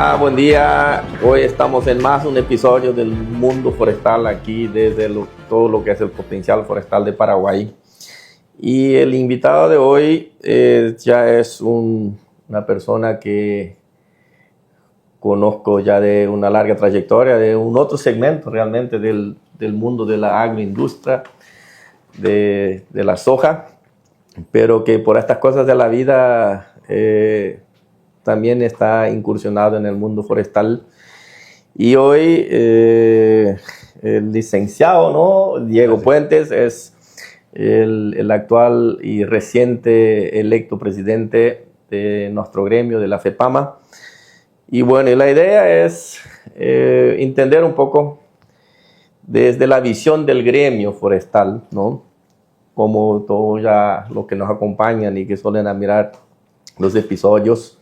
Hola, buen día. Hoy estamos en más un episodio del Mundo Forestal aquí desde todo lo que es el potencial forestal de Paraguay. Y el invitado de hoy ya es una persona que conozco ya de una larga trayectoria, de un otro segmento realmente del mundo de la agroindustria, de la soja, pero que por estas cosas de la vida también está incursionado en el mundo forestal. Y hoy el licenciado, ¿no? Diego Puentes es el actual y reciente electo presidente de nuestro gremio, de la FEPAMA. Y bueno, y la idea es entender un poco desde la visión del gremio forestal, ¿no? Como todos ya los que nos acompañan y que suelen admirar los episodios,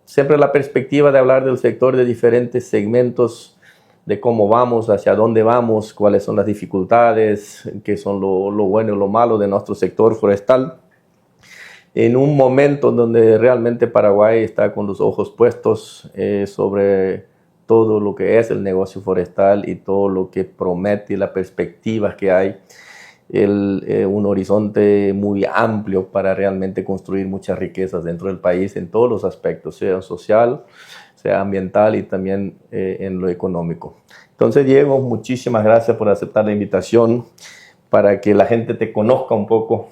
siempre la perspectiva de hablar del sector de diferentes segmentos, de cómo vamos, hacia dónde vamos, cuáles son las dificultades, qué son lo bueno y lo malo de nuestro sector forestal, en un momento donde realmente Paraguay está con los ojos puestos sobre todo lo que es el negocio forestal y todo lo que promete y las perspectivas que hay. Un horizonte muy amplio para realmente construir muchas riquezas dentro del país en todos los aspectos, sea social, sea ambiental y también en lo económico. Entonces, Diego, muchísimas gracias por aceptar la invitación para que la gente te conozca un poco.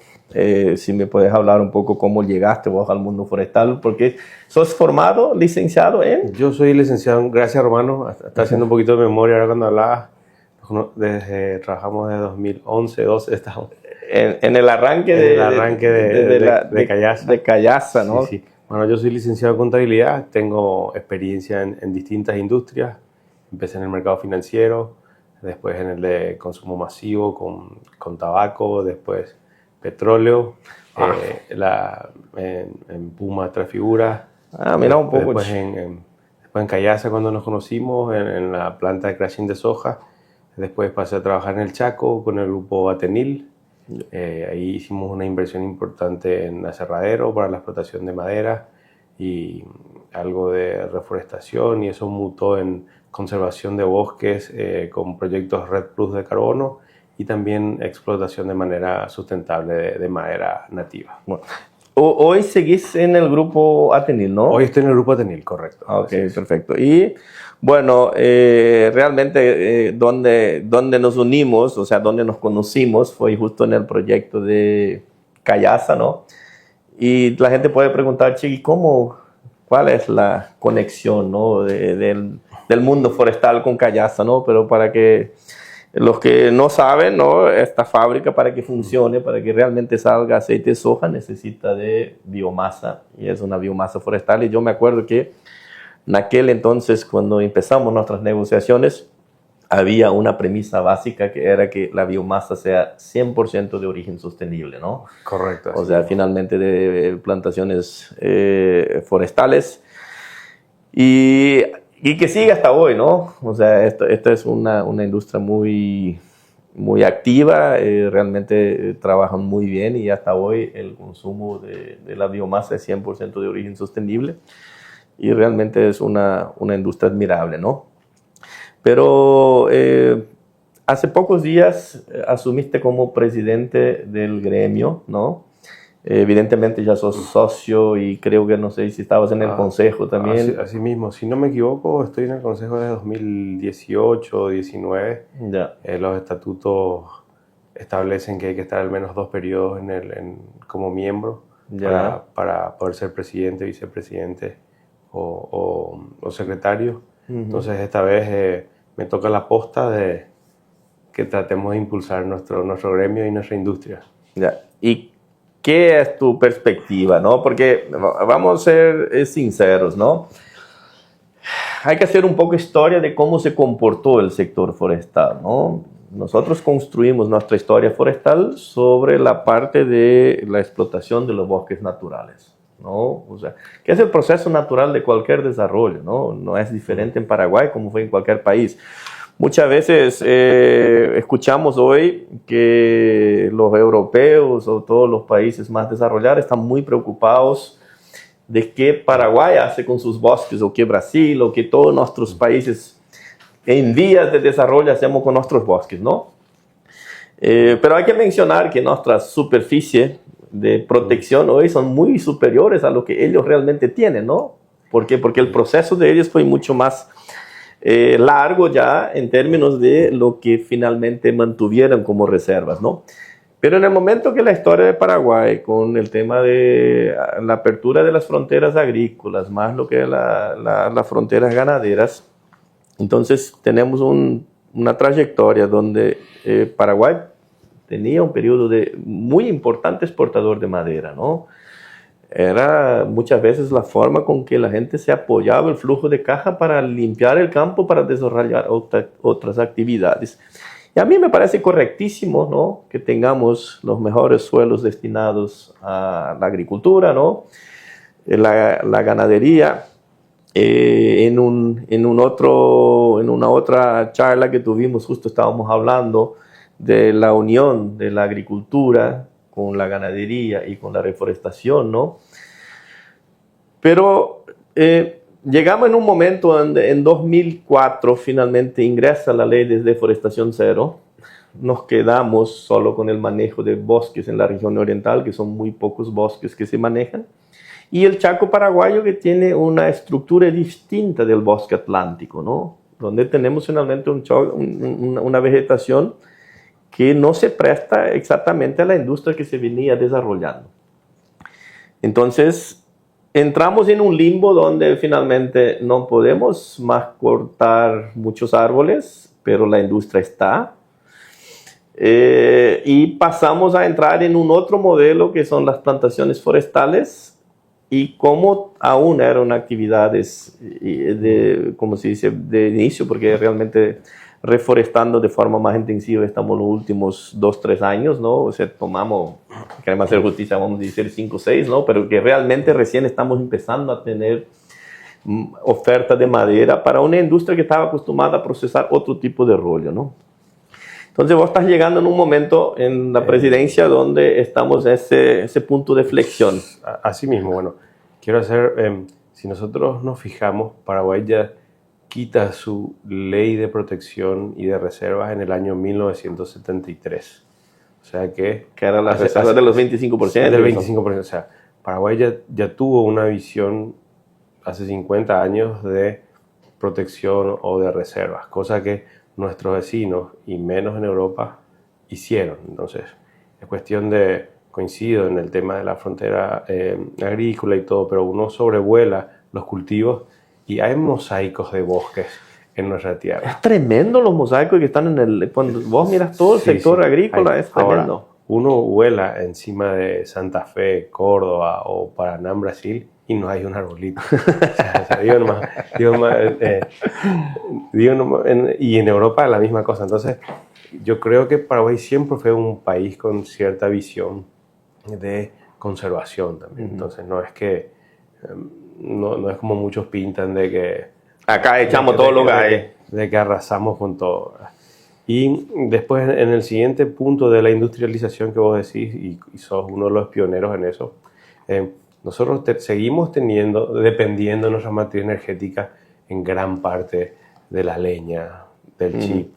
Si me puedes hablar un poco cómo llegaste vos al mundo forestal, porque sos formado, licenciado en... Yo soy licenciado, gracias hermano, está haciendo un poquito de memoria ahora cuando hablabas. Trabajamos desde 2011, 12, estamos en el arranque de Cayasa. De Cayasa, ¿no? Sí, sí. Bueno, yo soy licenciado en contabilidad, tengo experiencia en distintas industrias. Empecé en el mercado financiero, después en el de consumo masivo con tabaco, después petróleo, en Puma Transfigura. Mira un poco. Después en Cayasa cuando nos conocimos, en la planta de crushing de soja. Después pasé a trabajar en el Chaco con el grupo Atenil. Ahí hicimos una inversión importante en aserradero para la explotación de madera y algo de reforestación, y eso mutó en conservación de bosques con proyectos Red Plus de carbono y también explotación de manera sustentable de madera nativa. Bueno. Hoy seguís en el grupo Atenil, ¿no? Hoy estoy en el grupo Atenil, correcto. Ok, perfecto. Y bueno, realmente donde nos unimos, o sea, donde nos conocimos, fue justo en el proyecto de Cayasa, ¿no? Y la gente puede preguntar, Chiqui, ¿cuál es la conexión, ¿no? del mundo forestal con Cayasa, ¿no? Pero para que los que no saben, ¿no? Esta fábrica, para que funcione, para que realmente salga aceite de soja, necesita de biomasa, y es una biomasa forestal. Y yo me acuerdo que en aquel entonces, cuando empezamos nuestras negociaciones, había una premisa básica que era que la biomasa sea 100% de origen sostenible, ¿no? Correcto. O sea, finalmente de plantaciones forestales. Y que sigue hasta hoy, ¿no? O sea, esta es una industria muy, muy activa, realmente trabajan muy bien, y hasta hoy el consumo de la biomasa es 100% de origen sostenible, y realmente es una industria admirable, ¿no? Pero hace pocos días asumiste como presidente del gremio, ¿no? Evidentemente ya sos socio, y creo que no sé si estabas en el consejo también. Así mismo, si no me equivoco, estoy en el consejo de 2018 o 19. Ya. Los estatutos establecen que hay que estar al menos 2 periodos como miembro para poder ser presidente, vicepresidente o secretario. Entonces esta vez me toca la posta de que tratemos de impulsar nuestro gremio y nuestra industria. Ya. ¿Y qué es tu perspectiva, no? Porque vamos a ser sinceros, ¿no? Hay que hacer un poco historia de cómo se comportó el sector forestal, ¿no? Nosotros construimos nuestra historia forestal sobre la parte de la explotación de los bosques naturales, ¿no? O sea, que es el proceso natural de cualquier desarrollo, ¿no? No es diferente en Paraguay como fue en cualquier país. Muchas veces escuchamos hoy que los europeos o todos los países más desarrollados están muy preocupados de qué Paraguay hace con sus bosques, o qué Brasil, o qué todos nuestros países en vías de desarrollo hacemos con nuestros bosques, ¿no? Pero hay que mencionar que nuestras superficies de protección hoy son muy superiores a lo que ellos realmente tienen, ¿no? ¿Por qué? Porque el proceso de ellos fue mucho más largo ya en términos de lo que finalmente mantuvieron como reservas, ¿no? Pero en el momento que la historia de Paraguay, con el tema de la apertura de las fronteras agrícolas, más lo que es las fronteras ganaderas, entonces tenemos una trayectoria donde Paraguay tenía un periodo de muy importante exportador de madera, ¿no? Era muchas veces la forma con que la gente se apoyaba el flujo de caja para limpiar el campo, para desarrollar otras actividades. Y a mí me parece correctísimo, ¿no?, que tengamos los mejores suelos destinados a la agricultura, ¿no?, la ganadería. En una otra charla que tuvimos, justo estábamos hablando de la unión de la agricultura con la ganadería y con la reforestación, ¿no? Pero llegamos en un momento donde en 2004 finalmente ingresa la ley de deforestación cero. Nos quedamos solo con el manejo de bosques en la región oriental, que son muy pocos bosques que se manejan. Y el Chaco paraguayo, que tiene una estructura distinta del bosque atlántico, ¿no? Donde tenemos finalmente una vegetación que no se presta exactamente a la industria que se venía desarrollando. Entonces, entramos en un limbo donde finalmente no podemos más cortar muchos árboles, pero la industria está. Y pasamos a entrar en un otro modelo que son las plantaciones forestales. Y como aún eran actividades como se dice, de inicio, porque realmente reforestando de forma más intensiva estamos los últimos 2-3 años, ¿no? O sea, queremos hacer justicia, vamos a decir 5 o 6, ¿no? Pero que realmente recién estamos empezando a tener oferta de madera para una industria que estaba acostumbrada a procesar otro tipo de rollo, ¿no? Entonces vos estás llegando en un momento en la presidencia donde estamos en ese punto de flexión. Así mismo, bueno, quiero hacer, si nosotros nos fijamos, Paraguay ya quita su ley de protección y de reservas en el año 1973. O sea que era la reserva de los 25%. Del 25%. O sea, Paraguay ya tuvo una visión hace 50 años de protección o de reservas, cosa que nuestros vecinos, y menos en Europa, hicieron. Entonces, es cuestión de, coincido en el tema de la frontera agrícola y todo, pero uno sobrevuela los cultivos y hay mosaicos de bosques en nuestra tierra. Es tremendo los mosaicos que están cuando vos miras todo el sector agrícola, es tremendo. Ahora, uno vuela encima de Santa Fe, Córdoba o Paraná, Brasil, y no hay un arbolito. Y en Europa la misma cosa. Entonces, yo creo que Paraguay siempre fue un país con cierta visión de conservación también. Entonces, no es que no es como muchos pintan de que acá echamos todo lo que hay, de que arrasamos con todo. Y después, en el siguiente punto de la industrialización que vos decís, y sos uno de los pioneros en eso, nosotros seguimos dependiendo de nuestra matriz energética en gran parte de la leña, del chip,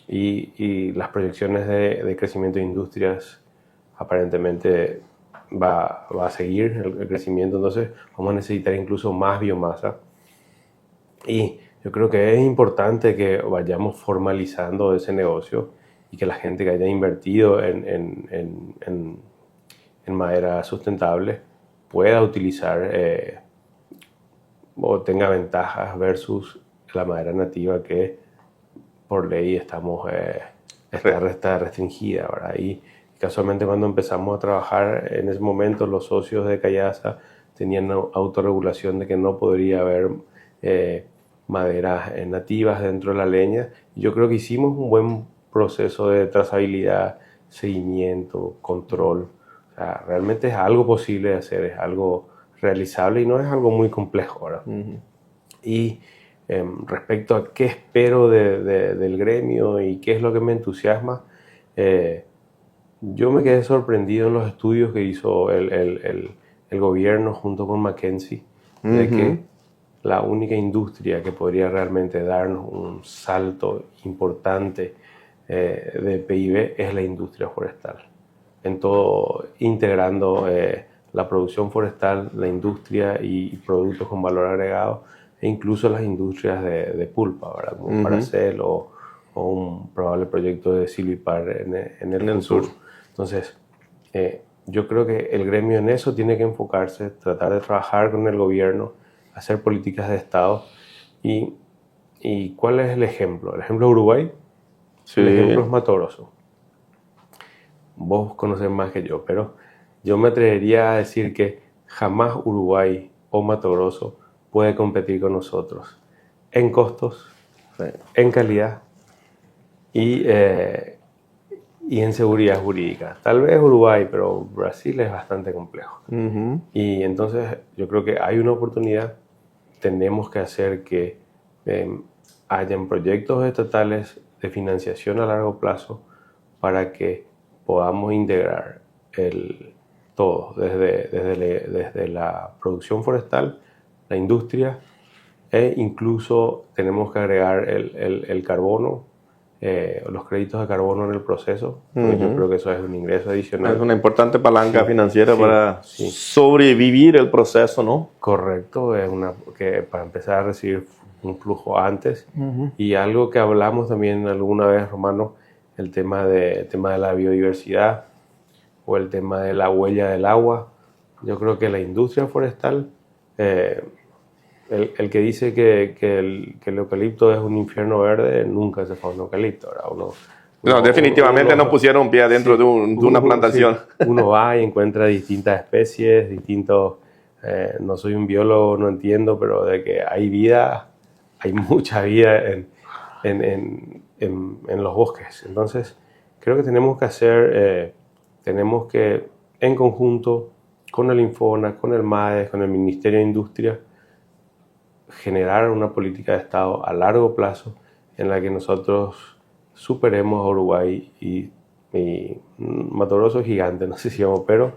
y las proyecciones de crecimiento de industrias aparentemente va a seguir el crecimiento. Entonces vamos a necesitar incluso más biomasa, y yo creo que es importante que vayamos formalizando ese negocio y que la gente que haya invertido en madera sustentable pueda utilizar o tenga ventajas versus la madera nativa, que por ley está restringida, ¿verdad? Y casualmente cuando empezamos a trabajar en ese momento, los socios de Cayasa tenían autorregulación de que no podría haber maderas nativas dentro de la leña. Yo creo que hicimos un buen proceso de trazabilidad, seguimiento, control. O sea, realmente es algo posible de hacer, es algo realizable y no es algo muy complejo, ¿verdad? Y respecto a qué espero del gremio y qué es lo que me entusiasma, yo me quedé sorprendido en los estudios que hizo el el gobierno junto con McKinsey de que la única industria que podría realmente darnos un salto importante de PIB es la industria forestal. En todo, integrando la producción forestal, la industria y productos con valor agregado, e incluso las industrias de pulpa, ¿verdad? Como Paracel o un probable proyecto de Silvipar en el sur. Entonces, yo creo que el gremio en eso tiene que enfocarse, tratar de trabajar con el gobierno, hacer políticas de Estado. ¿Y cuál es el ejemplo? El ejemplo de Uruguay, sí. El ejemplo es Mato Grosso. Vos conocés más que yo, pero yo me atrevería a decir que jamás Uruguay o Mato Grosso puede competir con nosotros en costos, sí, en calidad y en seguridad jurídica. Tal vez Uruguay, pero Brasil es bastante complejo. Y entonces yo creo que hay una oportunidad. Tenemos que hacer que hayan proyectos estatales de financiación a largo plazo para que podamos integrar todo, desde la producción forestal, la industria, e incluso tenemos que agregar el carbono, los créditos de carbono en el proceso, porque yo creo que eso es un ingreso adicional. Es una importante palanca, sí, financiera, sí, para sí, sobrevivir el proceso, ¿no? Correcto, es que para empezar a recibir un flujo antes. Y algo que hablamos también alguna vez, Romano, el tema de la biodiversidad o el tema de la huella del agua. Yo creo que la industria forestal, el que dice que el eucalipto es un infierno verde, nunca se fue a un eucalipto. No, definitivamente no pusieron pie adentro, sí, de una plantación. Sí, uno va y encuentra distintas especies, distintos... no soy un biólogo, no entiendo, pero de que hay vida, hay mucha vida en los bosques. Entonces, creo que tenemos que en conjunto con el Infona, con el MADES, con el Ministerio de Industria, generar una política de Estado a largo plazo en la que nosotros superemos a Uruguay y Mato Grosso es gigante, no sé si vamos, pero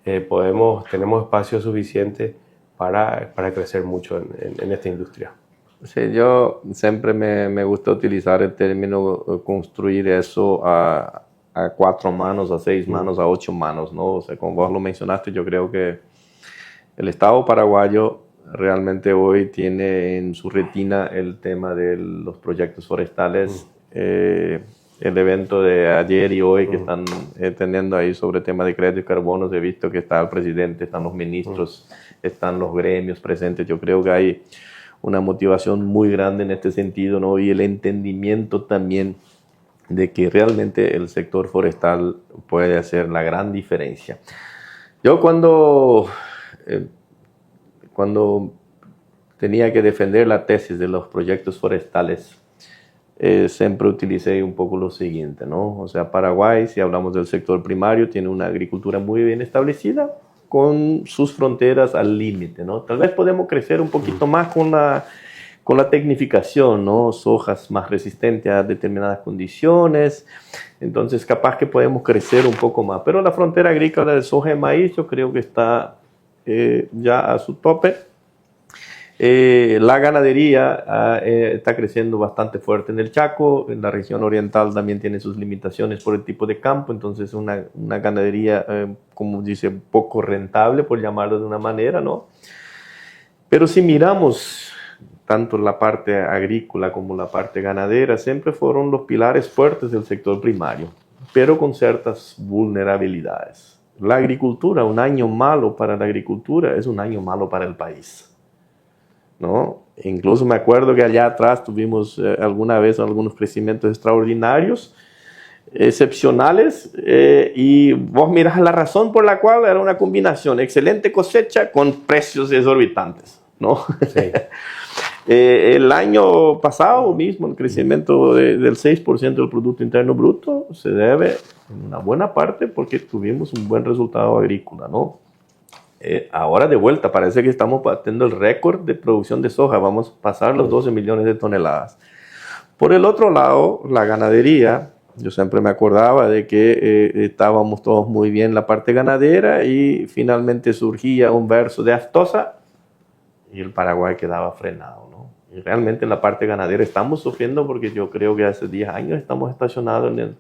tenemos espacio suficiente para crecer mucho en esta industria. Sí, yo siempre me gusta utilizar el término construir eso a 4 manos, a 6 manos, a 8 manos, ¿no? O sea, como vos lo mencionaste, yo creo que el Estado paraguayo realmente hoy tiene en su retina el tema de los proyectos forestales. El evento de ayer y hoy que están teniendo ahí sobre el tema de crédito de carbono, he visto que está el presidente, están los ministros, están los gremios presentes. Yo creo que hay una motivación muy grande en este sentido, ¿no? Y el entendimiento también de que realmente el sector forestal puede hacer la gran diferencia. Yo cuando tenía que defender la tesis de los proyectos forestales, siempre utilicé un poco lo siguiente, ¿no? O sea, Paraguay, si hablamos del sector primario, tiene una agricultura muy bien establecida, con sus fronteras al límite, ¿no? Tal vez podemos crecer un poquito más con la tecnificación, ¿no? Sojas más resistentes a determinadas condiciones, entonces capaz que podemos crecer un poco más. Pero la frontera agrícola de soja y maíz yo creo que está ya a su tope. La ganadería está creciendo bastante fuerte en el Chaco, en la región oriental también tiene sus limitaciones por el tipo de campo, entonces una ganadería, como dice, poco rentable, por llamarlo de una manera, ¿no? Pero si miramos tanto la parte agrícola como la parte ganadera, siempre fueron los pilares fuertes del sector primario, pero con ciertas vulnerabilidades. La agricultura, un año malo para la agricultura es un año malo para el país, ¿no? Incluso me acuerdo que allá atrás tuvimos alguna vez algunos crecimientos extraordinarios, excepcionales, y vos mirás la razón por la cual era una combinación, excelente cosecha con precios exorbitantes, ¿no? Sí. El año pasado mismo el crecimiento del 6% del Producto Interno Bruto se debe en una buena parte porque tuvimos un buen resultado agrícola, ¿no? Ahora de vuelta parece que estamos batiendo el récord de producción de soja, vamos a pasar los 12 millones de toneladas. Por el otro lado, la ganadería Yo siempre me acordaba de que estábamos todos muy bien en la parte ganadera y finalmente surgía un verso de Astosa y el Paraguay quedaba frenado, ¿no? Y realmente en la parte ganadera estamos sufriendo porque yo creo que hace 10 años estamos estacionados en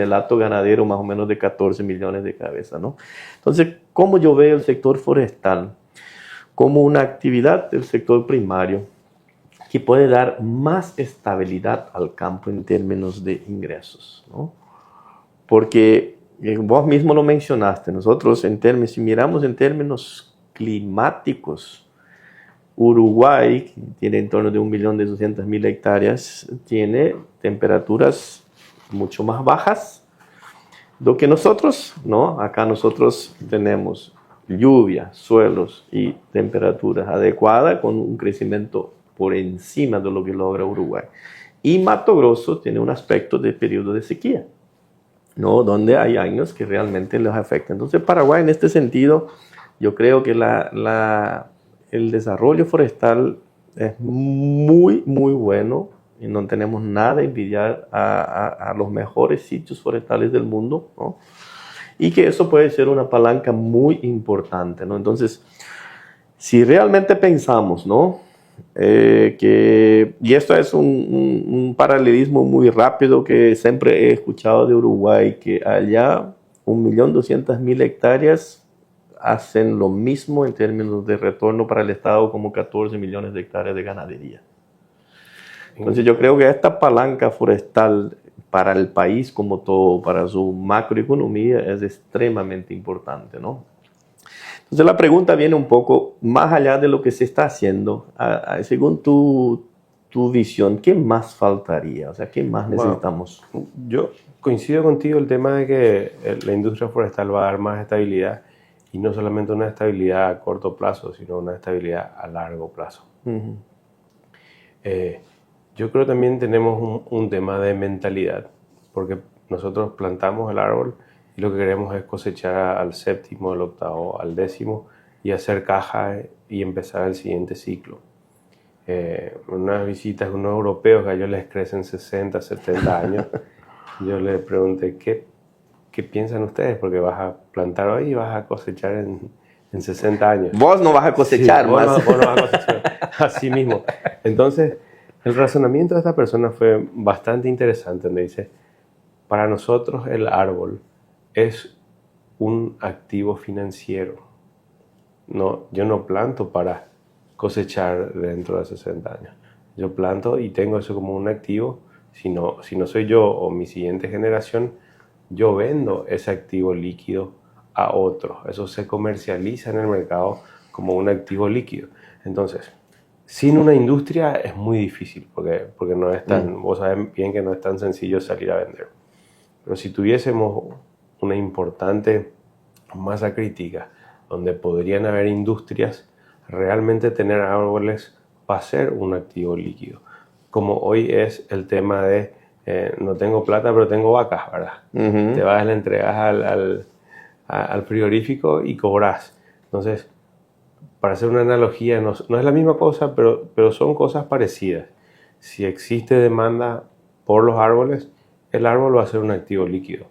el hato ganadero más o menos de 14 millones de cabezas, ¿no? Entonces, ¿cómo yo veo el sector forestal? Como una actividad del sector primario que puede dar más estabilidad al campo en términos de ingresos, ¿no? Porque vos mismo lo mencionaste, nosotros si miramos en términos climáticos, Uruguay, que tiene en torno de 1.200.000 hectáreas, tiene temperaturas mucho más bajas do que nosotros, ¿no? Acá nosotros tenemos lluvia, suelos y temperaturas adecuadas con un crecimiento por encima de lo que logra Uruguay. Y Mato Grosso tiene un aspecto de periodo de sequía, ¿no? Donde hay años que realmente los afecta. Entonces Paraguay en este sentido, yo creo que el desarrollo forestal es muy, muy bueno y no tenemos nada a envidiar a los mejores sitios forestales del mundo, ¿no? Y que eso puede ser una palanca muy importante, ¿no? Entonces, si realmente pensamos, ¿no? Y esto es un paralelismo muy rápido que siempre he escuchado de Uruguay, que allá 1.200.000 hectáreas hacen lo mismo en términos de retorno para el Estado como 14 millones de hectáreas de ganadería. Entonces yo creo que esta palanca forestal para el país como todo, para su macroeconomía, es extremadamente importante, ¿no? Entonces la pregunta viene un poco más allá de lo que se está haciendo. Según tu visión, ¿qué más faltaría? O sea, ¿qué más necesitamos? Bueno, yo coincido contigo el tema de que la industria forestal va a dar más estabilidad, y no solamente una estabilidad a corto plazo, sino una estabilidad a largo plazo. Uh-huh. Yo creo que también tenemos un tema de mentalidad, porque nosotros plantamos el árbol y lo que queremos es cosechar al séptimo, al octavo, al décimo y hacer caja y empezar el siguiente ciclo. Unas visitas con unos europeos que a ellos les crecen 60, 70 años, yo les pregunté, ¿qué piensan ustedes? Porque vas a plantar hoy y vas a cosechar en 60 años. Vos no vas a cosechar, sí, más. Vos no vas a cosechar, así mismo. Entonces, el razonamiento de esta persona fue bastante interesante, donde dice, para nosotros el árbol es un activo financiero. No, yo no planto para cosechar dentro de 60 años. Yo planto y tengo eso como un activo. Si no soy yo o mi siguiente generación, yo vendo ese activo líquido a otros. Eso se comercializa en el mercado como un activo líquido. Entonces, sin una industria es muy difícil porque no es tan, vos sabés bien que no es tan sencillo salir a vender. Pero si tuviésemos una importante masa crítica donde podrían haber industrias, realmente tener árboles va a ser un activo líquido. Como hoy es el tema de no tengo plata pero tengo vacas, ¿verdad? Uh-huh. Te vas, le entregas al frigorífico y cobras. Entonces, para hacer una analogía, no es la misma cosa, pero son cosas parecidas. Si existe demanda por los árboles, el árbol va a ser un activo líquido.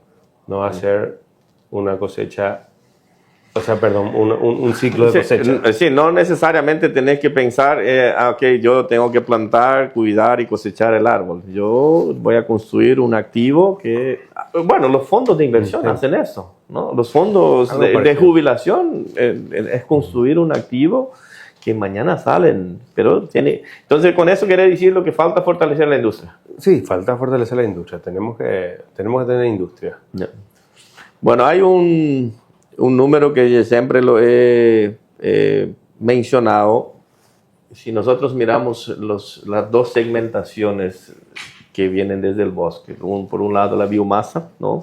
No va a ser una cosecha, un ciclo de cosecha. Sí, no necesariamente tenés que pensar, yo tengo que plantar, cuidar y cosechar el árbol. Yo voy a construir un activo que, bueno, los fondos de inversión hacen eso, ¿no? Los fondos de jubilación es construir un activo que mañana salen, pero entonces con eso quiere decir lo que falta fortalecer la industria. Sí, falta fortalecer la industria, tenemos que tener industria. Yeah. Bueno, hay un número que siempre lo he mencionado. Si nosotros miramos las dos segmentaciones que vienen desde el bosque, por un lado la biomasa, ¿no?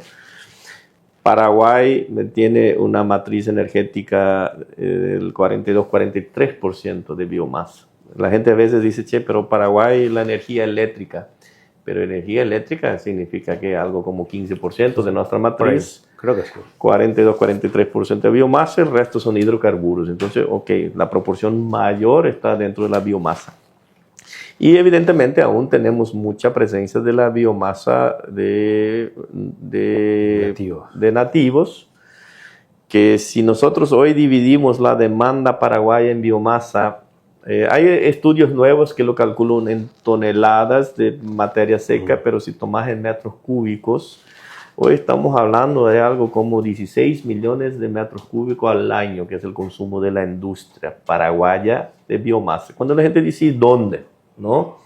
Paraguay tiene una matriz energética del 42-43% de biomasa. La gente a veces dice, pero Paraguay la energía eléctrica. Pero energía eléctrica significa que algo como 15% de nuestra matriz. Creo que sí. 42-43% de biomasa, el resto son hidrocarburos. Entonces, la proporción mayor está dentro de la biomasa. Y evidentemente aún tenemos mucha presencia de la biomasa de nativos, que si nosotros hoy dividimos la demanda paraguaya en biomasa, hay estudios nuevos que lo calculan en toneladas de materia seca, pero si tomas en metros cúbicos, hoy estamos hablando de algo como 16 millones de metros cúbicos al año, que es el consumo de la industria paraguaya de biomasa. Cuando la gente dice, ¿dónde? ¿No?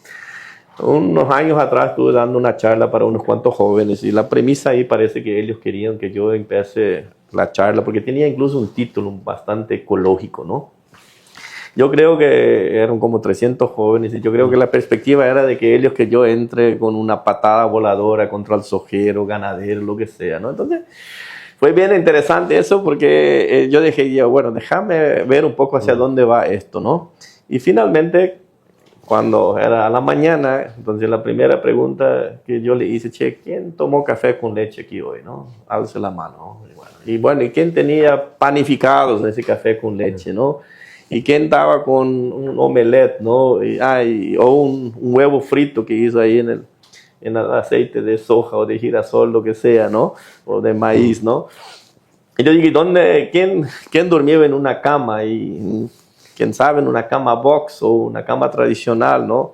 Unos años atrás estuve dando una charla para unos cuantos jóvenes y la premisa ahí parece que ellos querían que yo empiece la charla porque tenía incluso un título bastante ecológico, ¿no? Yo creo que eran como 300 jóvenes y yo creo que la perspectiva era de que ellos que yo entre con una patada voladora contra el sojero, ganadero, lo que sea, ¿no? Entonces fue bien interesante eso porque yo dije, bueno, déjame ver un poco hacia dónde va esto, ¿no? Y finalmente, cuando era a la mañana, entonces la primera pregunta que yo le hice, che, ¿quién tomó café con leche aquí hoy, no? Alce la mano. Y bueno, ¿y quién tenía panificados en ese café con leche, no? ¿Y quién estaba con un omelette, no? O un huevo frito que hizo ahí en el aceite de soja o de girasol, lo que sea, ¿no? O de maíz, ¿no? Y yo dije, ¿quién durmió en una cama? Y quién sabe, en una cama box o una cama tradicional, ¿no?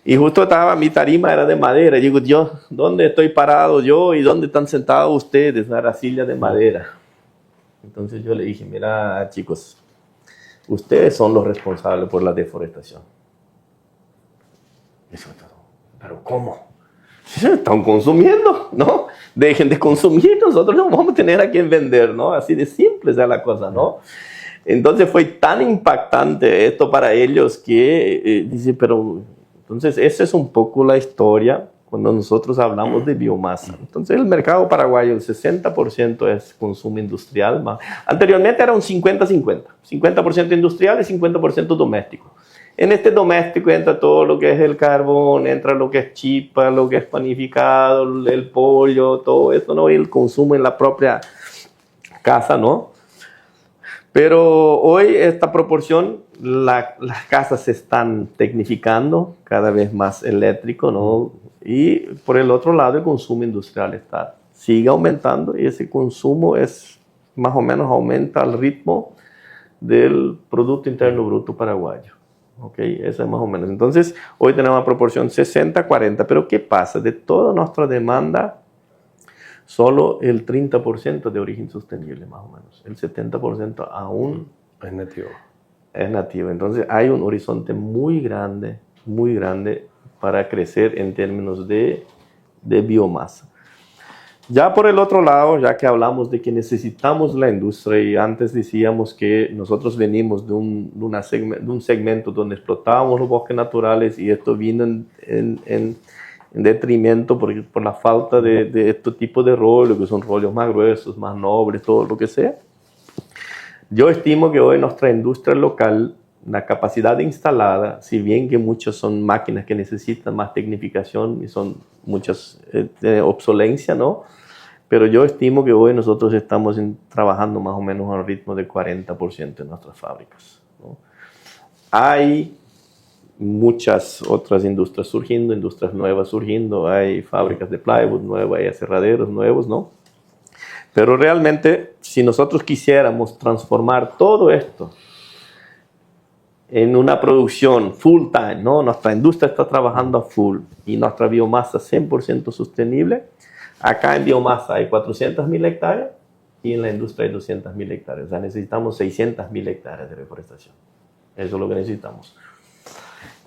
Y justo estaba, mi tarima era de madera. Y digo, yo, ¿dónde estoy parado yo y dónde están sentados ustedes? La silla de madera. Entonces yo le dije, mira, chicos, ustedes son los responsables por la deforestación. Eso, pero ¿cómo? Están consumiendo, ¿no? Dejen de consumir, nosotros no vamos a tener a quién vender, ¿no? Así de simple es la cosa, ¿no? Entonces fue tan impactante esto para ellos que dice, pero entonces esa es un poco la historia cuando nosotros hablamos de biomasa. Entonces el mercado paraguayo, el 60% es consumo industrial. Anteriormente era un 50-50, 50% industrial y 50% doméstico. En este doméstico entra todo lo que es el carbón, entra lo que es chipa, lo que es panificado, el pollo, todo esto, ¿no? Y el consumo en la propia casa, ¿no? Pero hoy esta proporción, las casas se están tecnificando, cada vez más eléctrico, ¿no? Y por el otro lado el consumo industrial sigue aumentando y ese consumo es más o menos aumenta al ritmo del Producto Interno Bruto paraguayo. ¿Okay? Eso es más o menos. Entonces hoy tenemos una proporción 60-40, pero ¿qué pasa? De toda nuestra demanda, solo el 30% de origen sostenible, más o menos. El 70% aún es nativo. Es nativo. Entonces hay un horizonte muy grande para crecer en términos de biomasa. Ya por el otro lado, ya que hablamos de que necesitamos la industria y antes decíamos que nosotros venimos de un segmento donde explotábamos los bosques naturales y esto vino en detrimento por la falta de este tipo de rollos, que son rollos más gruesos, más nobles, todo lo que sea. Yo estimo que hoy nuestra industria local, la capacidad instalada, si bien que muchas son máquinas que necesitan más tecnificación y son muchas de obsolencia, ¿no? Pero yo estimo que hoy nosotros estamos trabajando más o menos a un ritmo de 40% en nuestras fábricas, ¿no? Hay muchas otras industrias surgiendo, industrias nuevas surgiendo, hay fábricas de plywood nuevas, hay aserraderos nuevos, ¿no? Pero realmente, si nosotros quisiéramos transformar todo esto en una producción full time, ¿no? Nuestra industria está trabajando a full y nuestra biomasa 100% sostenible. Acá en biomasa hay 400.000 hectáreas y en la industria hay 200.000 hectáreas. O sea, necesitamos 600.000 hectáreas de reforestación. Eso es lo que necesitamos.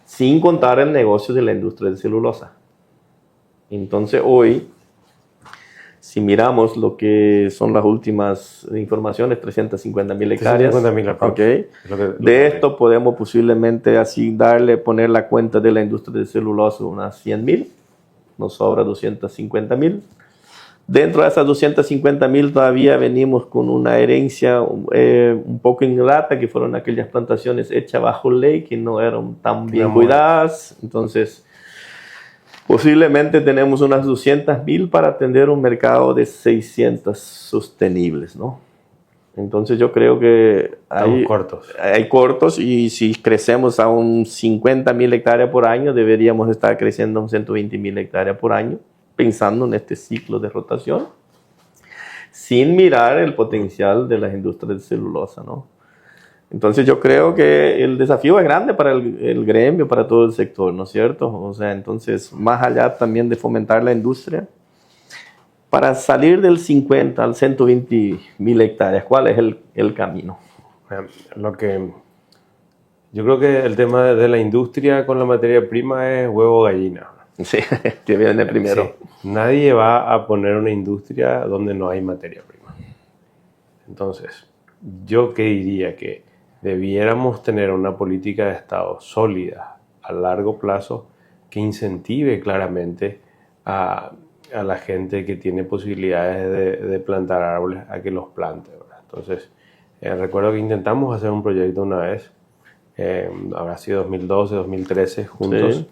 Sin contar el negocio de la industria de celulosa. Entonces hoy, si miramos lo que son las últimas informaciones, 350.000 hectáreas. 350.000, okay. De esto podemos posiblemente así poner la cuenta de la industria de celulosa unas 100.000. Nos sobra 250.000. Dentro de esas 250.000 todavía venimos con una herencia un poco ingrata, que fueron aquellas plantaciones hechas bajo ley, que no eran tan bien cuidadas. Entonces, posiblemente tenemos unas 200.000 para atender un mercado de 600 sostenibles, ¿no? Entonces yo creo que hay cortos y si crecemos a un 50.000 hectáreas por año, deberíamos estar creciendo a un 120.000 hectáreas por año, pensando en este ciclo de rotación, sin mirar el potencial de las industrias de celulosa, ¿no? Entonces yo creo que el desafío es grande para el gremio, para todo el sector, ¿no es cierto? O sea, entonces, más allá también de fomentar la industria, para salir del 50 al 120.000 hectáreas, ¿cuál es el camino? Yo creo que el tema de la industria con la materia prima es huevo o gallina. Sí, que viene primero. Sí. Nadie va a poner una industria donde no hay materia prima. Entonces, yo que diría que debiéramos tener una política de Estado sólida a largo plazo que incentive claramente a la gente que tiene posibilidades de plantar árboles a que los plante, ¿verdad? Entonces, recuerdo que intentamos hacer un proyecto una vez, habrá sido 2012, 2013, juntos,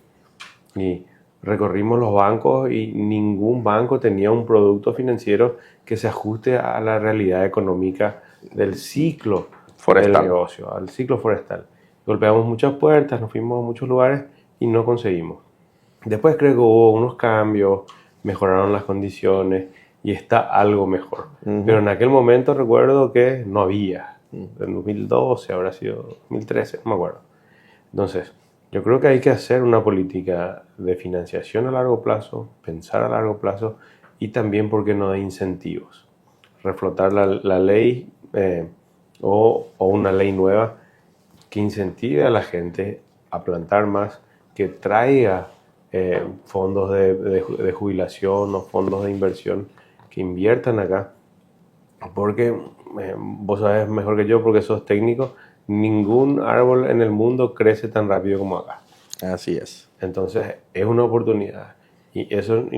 sí. Y recorrimos los bancos y ningún banco tenía un producto financiero que se ajuste a la realidad económica del ciclo forestal, del negocio, al ciclo forestal. Golpeamos muchas puertas, nos fuimos a muchos lugares y no conseguimos. Después creo que hubo unos cambios, mejoraron las condiciones y está algo mejor. Pero en aquel momento recuerdo que no había. En 2012, habrá sido 2013, no me acuerdo. Entonces, yo creo que hay que hacer una política de financiación a largo plazo, pensar a largo plazo y también, ¿por qué no?, de incentivos. Reflotar la ley o una ley nueva que incentive a la gente a plantar más, que traiga fondos de jubilación o fondos de inversión que inviertan acá, porque vos sabés mejor que yo, porque sos técnico, ningún árbol en el mundo crece tan rápido como acá. Así es. Entonces es una oportunidad y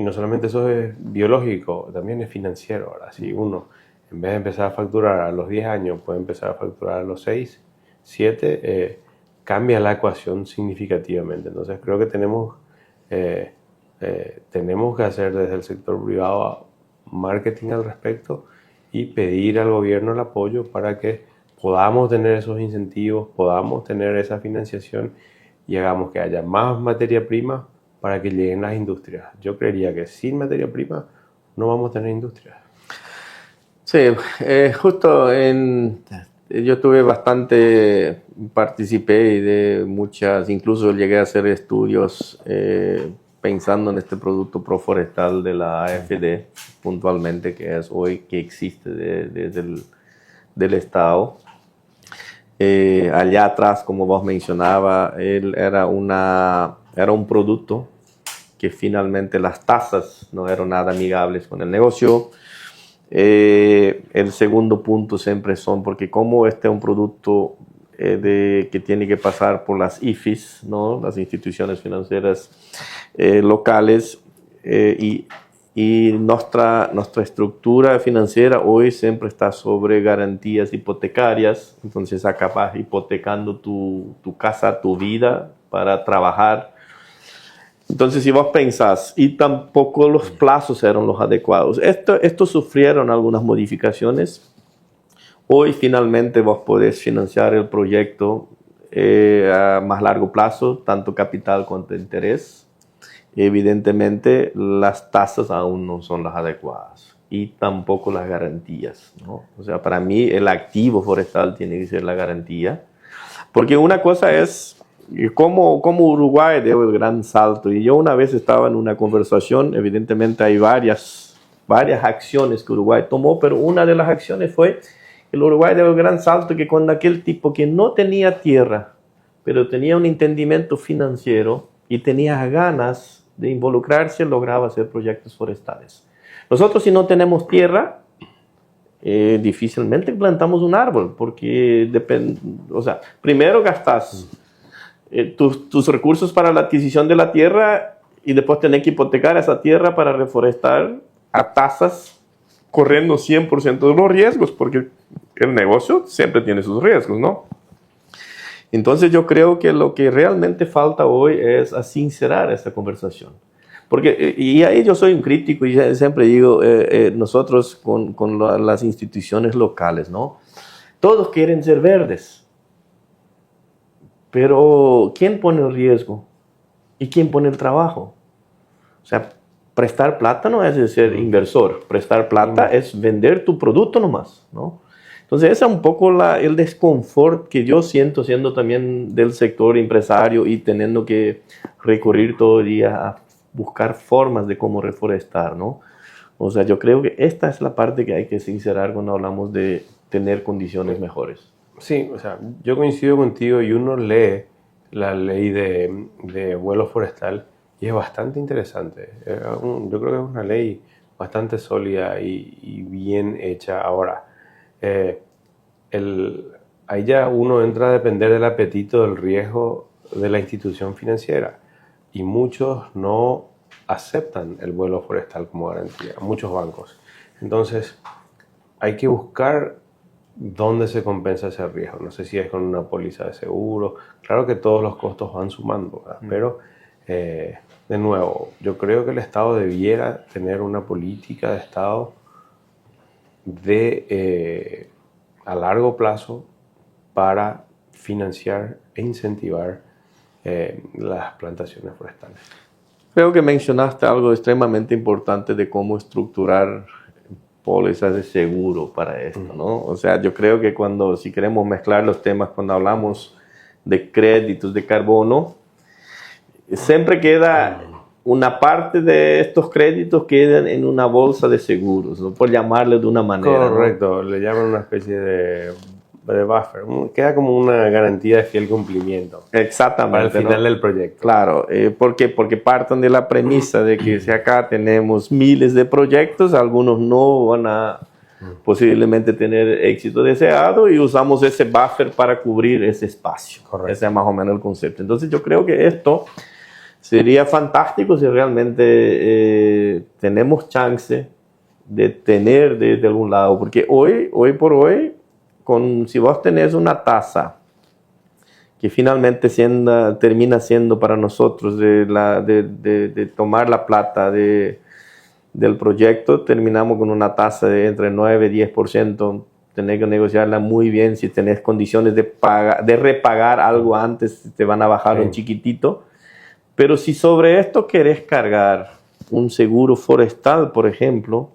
no solamente eso es biológico, también es financiero. Ahora, si uno en vez de empezar a facturar a los 10 años puede empezar a facturar a los 6, 7, cambia la ecuación significativamente. Entonces creo que tenemos que hacer desde el sector privado marketing al respecto y pedir al gobierno el apoyo para que podamos tener esos incentivos, podamos tener esa financiación y hagamos que haya más materia prima para que lleguen las industrias. Yo creería que sin materia prima no vamos a tener industrias. Sí, justo yo participé de muchas, incluso llegué a hacer estudios pensando en este producto proforestal de la AFD, puntualmente, que es hoy que existe desde del Estado. Allá atrás, como vos mencionaba, él era un producto que finalmente las tasas no eran nada amigables con el negocio. El segundo punto siempre son, porque como este es un producto que tiene que pasar por las IFIs, ¿no?, las instituciones financieras locales, y nuestra estructura financiera hoy siempre está sobre garantías hipotecarias. Entonces acabas hipotecando tu casa, tu vida para trabajar. Entonces, si vos pensás, y tampoco los plazos eran los adecuados. Esto sufrieron algunas modificaciones. Hoy finalmente vos podés financiar el proyecto a más largo plazo, tanto capital cuanto interés. Evidentemente, las tasas aún no son las adecuadas y tampoco las garantías, ¿no? O sea, para mí el activo forestal tiene que ser la garantía, porque una cosa es cómo Uruguay dio el gran salto. Y yo una vez estaba en una conversación, evidentemente hay varias acciones que Uruguay tomó, pero una de las acciones fue el Uruguay dio el gran salto que cuando aquel tipo que no tenía tierra, pero tenía un entendimiento financiero y tenía ganas de involucrarse, lograba hacer proyectos forestales. Nosotros, si no tenemos tierra, difícilmente plantamos un árbol, porque primero gastas tus recursos para la adquisición de la tierra y después tenés que hipotecar esa tierra para reforestar a tasas, corriendo 100% de los riesgos, porque el negocio siempre tiene sus riesgos, ¿no? Entonces yo creo que lo que realmente falta hoy es sincerar esta conversación. Porque, y ahí yo soy un crítico y siempre digo, nosotros con las instituciones locales, ¿no? Todos quieren ser verdes. Pero ¿quién pone el riesgo? ¿Y quién pone el trabajo? O sea, prestar plata no es ser inversor. Prestar plata es vender tu producto nomás, ¿no? Entonces, ese es un poco el desconfort que yo siento siendo también del sector empresario y teniendo que recurrir todo el día a buscar formas de cómo reforestar, ¿no? O sea, yo creo que esta es la parte que hay que sincerar cuando hablamos de tener condiciones mejores. Sí, o sea, yo coincido contigo y uno lee la ley de vuelo forestal y es bastante interesante. Yo creo que es una ley bastante sólida y bien hecha. Ahora, ahí ya uno entra a depender del apetito del riesgo de la institución financiera y muchos no aceptan el vuelo forestal como garantía, muchos bancos. Entonces, hay que buscar dónde se compensa ese riesgo. No sé si es con una póliza de seguro. Claro que todos los costos van sumando, ¿verdad? Pero, de nuevo, yo creo que el Estado debiera tener una política de Estado a largo plazo para financiar e incentivar las plantaciones forestales. Creo que mencionaste algo extremadamente importante de cómo estructurar pólizas de seguro para esto, ¿no? O sea, yo creo que si queremos mezclar los temas, cuando hablamos de créditos de carbono, siempre queda una parte de estos créditos quedan en una bolsa de seguros, ¿no? Por llamarle de una manera. Correcto, ¿no? Le llaman una especie de buffer. Queda como una garantía de fiel cumplimiento. Exactamente. Para el final, ¿no?, del proyecto. Claro, ¿por qué? Porque parten de la premisa de que si acá tenemos miles de proyectos, algunos no van a posiblemente tener éxito deseado y usamos ese buffer para cubrir ese espacio. Correcto. Ese es más o menos el concepto. Entonces yo creo que esto sería fantástico si realmente tenemos chance de tener desde algún lado, porque hoy por hoy, si vos tenés una tasa que finalmente termina siendo para nosotros de tomar la plata del proyecto, terminamos con una tasa de entre 9 y 10%. Tenés que negociarla muy bien. Si tenés condiciones de repagar algo antes, te van a bajar un chiquitito. Pero si sobre esto querés cargar un seguro forestal, por ejemplo,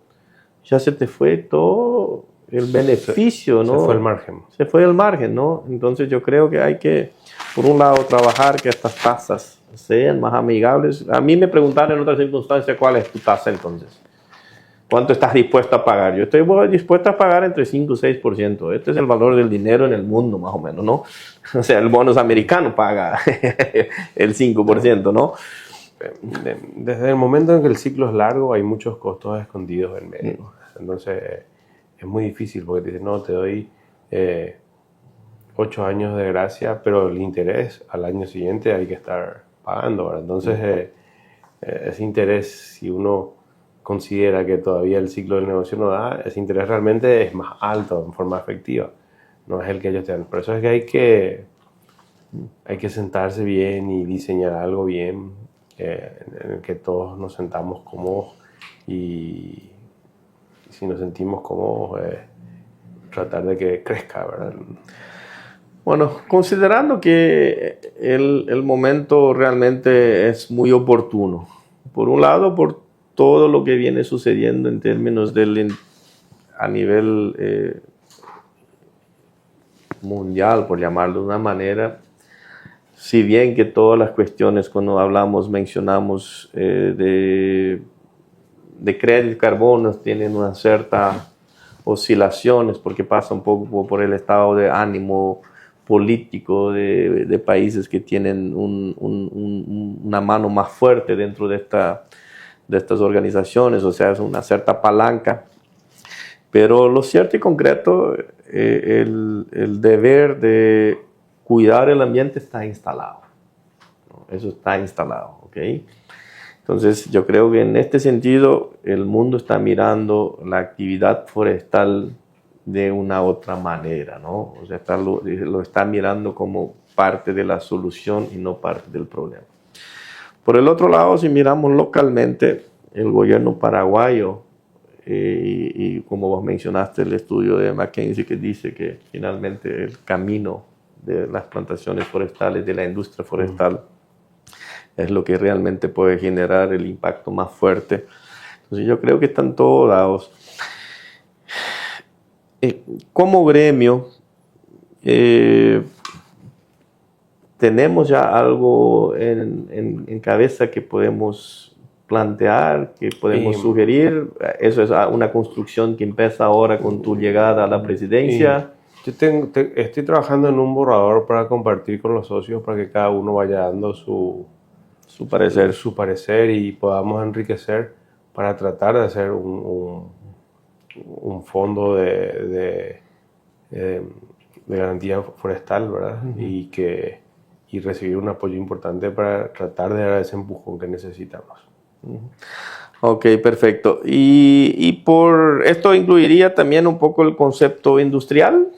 ya se te fue todo el beneficio, ¿no? Se fue el margen. Se fue el margen, ¿no? Entonces yo creo que hay que, por un lado, trabajar que estas tasas sean más amigables. A mí me preguntaron en otras circunstancias cuál es tu tasa entonces. ¿Cuánto estás dispuesto a pagar? Yo estoy dispuesto a pagar entre 5 y 6%. Este es el valor del dinero en el mundo, más o menos, ¿no? O sea, el bono americano paga el 5%, ¿no? Desde el momento en que el ciclo es largo, hay muchos costos escondidos en medio. Entonces, es muy difícil porque te dicen, no, te doy 8 años de gracia, pero el interés al año siguiente hay que estar pagando, ¿verdad? Entonces, ese interés, si uno considera que todavía el ciclo del negocio no da, ese interés realmente es más alto en forma efectiva, no es el que ellos te dan. Por eso es que hay que sentarse bien y diseñar algo bien, en el que todos nos sentamos cómodos y si nos sentimos cómodos, tratar de que crezca, ¿verdad? Bueno, considerando que el momento realmente es muy oportuno, por un lado, por todo lo que viene sucediendo en términos a nivel mundial, por llamarlo de una manera, si bien que todas las cuestiones cuando mencionamos de crédito carbono tienen una cierta oscilaciones porque pasa un poco por el estado de ánimo político de países que tienen una mano más fuerte dentro de estas organizaciones, o sea, es una cierta palanca. Pero lo cierto y concreto, el deber de cuidar el ambiente está instalado, ¿no? Eso está instalado, ¿ok? Entonces, yo creo que en este sentido, el mundo está mirando la actividad forestal de una otra manera, ¿no? O sea, lo está mirando como parte de la solución y no parte del problema. Por el otro lado, si miramos localmente, el gobierno paraguayo y como vos mencionaste, el estudio de McKinsey que dice que finalmente el camino de las plantaciones forestales, de la industria forestal, es lo que realmente puede generar el impacto más fuerte. Entonces yo creo que están todos dados. Como gremio, tenemos ya algo en cabeza que podemos plantear, que podemos sugerir. Eso es una construcción que empieza ahora con tu llegada a la presidencia. Yo estoy trabajando en un borrador para compartir con los socios para que cada uno vaya dando su parecer y podamos enriquecer para tratar de hacer un fondo de garantía forestal, ¿verdad? Y recibir un apoyo importante para tratar de dar ese empujón que necesitamos. Ok, perfecto. ¿Y por esto incluiría también un poco el concepto industrial?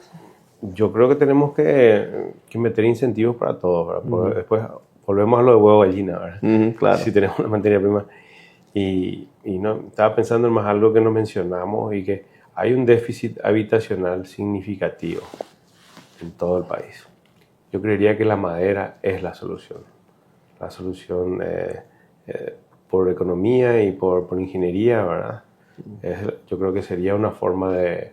Yo creo que tenemos que meter incentivos para todo, ¿verdad? Porque después volvemos a lo de huevo gallina, ¿verdad? Claro. Si tenemos una materia prima. Y no, estaba pensando en más algo que no mencionamos y que hay un déficit habitacional significativo en todo el país. Yo creería que la madera es la solución. La solución por economía y por ingeniería, ¿verdad? Yo creo que sería una forma de